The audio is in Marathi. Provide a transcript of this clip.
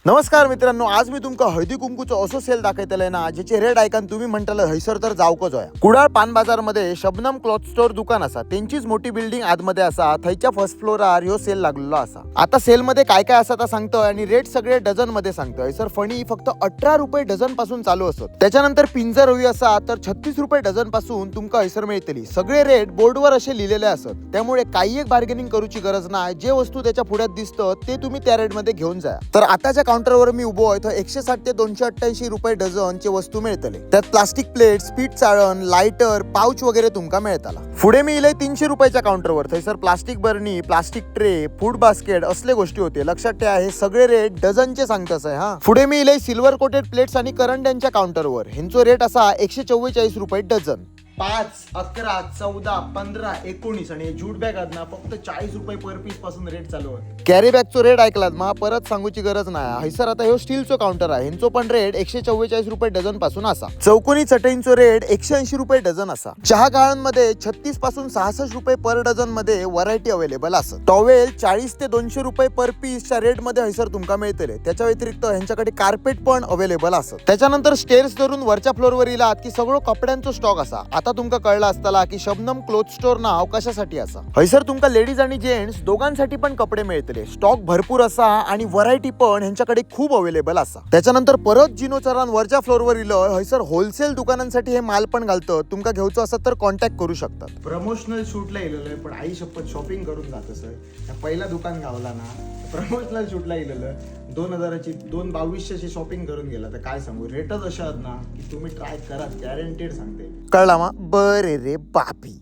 नमस्कार मित्रांनो, आज मी तुमका हळदी कुंकूचं असो सेल दाखयतलंय ना, ज्याचे रेट ऐकून तुम्ही म्हणताल हैसर तर जावकच होया. कुडाळ पान बाजार मध्ये शबनम क्लॉथ स्टोर दुकान असा, त्यांचीच मोठी बिल्डिंग आतमध्ये असा, थैच्या फर्स्ट फ्लोरार ह्यो सेल लागलेलो असा. आता सेल मध्ये काय काय असा ता सांगतोय आणि रेट सगळे डझन मध्ये सांगतोय. हैसर फणी फक्त 18 रुपये डझन पासून चालू असत. त्याच्यानंतर पिंजर हवी असा तर 36 रुपये डझन पासून तुमका हैसर मिळतली. सगळे रेट बोर्डवर असे लिहिलेले असत, त्यामुळे काही एक बार्गेनिंग करूची गरज नाही. जे वस्तू त्याच्या पुढ्यात दिसतं ते तुम्ही त्या रेट मध्ये घेऊन जा. तर आताच्या काउंटरवर मी उभो आहे, तर 160 ते 288 रुपये डझनचे वस्तू मिळतले. त्यात प्लास्टिक प्लेट, स्पीड चाळण, लायटर, पाउच वगैरे तुमका मिळताला. पुढे मी इले 300 रुपयाच्या काउंटरवर. थैसर प्लास्टिक बर्नी, प्लास्टिक ट्रे, फूड बास्केट असले गोष्टी होते. लक्षात ठेवा, हे सगळे रेट डझनचे सांगतस आहे हा. पुढे मी इले सिल्वर कोटेड प्लेट्स आणि करंड्यांच्या काउंटरवर. ह्यांचो रेट असा 144 रुपये डझन. 5, 11, 14, 15, 19 आणि जूट बॅग आहेत ना, फक्त 40 रुपये पर पीस पासून रेट चालू आहे. कॅरी बॅगचो रेट ऐकलात मा, परत सांगूची गरज नाही. हैसर आता ह्यो स्टीलचो काउंटर आहे. ह्यांचो पण रेट 144 रुपये डझन पासून असा. चौकोनी चटईंचो रेट 180 रुपये डझन असा. चहा गाळांमध्ये 36 पासून 66 रुपये पर डझन मध्ये व्हरायटी अवेलेबल असत. टॉवेल 40 ते 200 रुपये पर पीसच्या रेट मध्ये हैसर तुमका मिळतले. त्याच्या व्यतिरिक्त ह्यांच्याकडे कार्पेट पण अवेलेबल असत. त्याच्यानंतर स्टेअर्स धरून वरच्या फ्लोअरवर इलात की सगळं कपड्यांचो स्टॉक असा. आता तुमका कळला असताला की शबनम क्लॉथ स्टोर नाव कशासाठी असा. हैसर तुमका लेडीज आणि जेंट्स दोघांसाठी पण कपडे मिळतले. स्टॉक भरपूर असा आणि व्हरायटी पण ह्यांच्याकडे खूप अवेलेबल असा. त्याच्यानंतर परत जिनो चरान वरच्या फ्लोअरवर इलं. हैसर होलसेल दुकानांसाठी हे माल पण घालतं. तुमका घ्यायचं असत तर कॉन्टॅक्ट करू शकतात. प्रमोशनल शूटला इलेलं पण आई शपथ शॉपिंग करून जात सर. पहिला दुकान गावला ना, प्रमोशनल शूटला इलेलं 2000ची 2200ची शॉपिंग करून गेला. तर काय सांगू, रेटच अशा आहेत ना की तुम्ही ट्राय करा, गॅरंटेड सांगते. कळला मा? बरे रे बापी.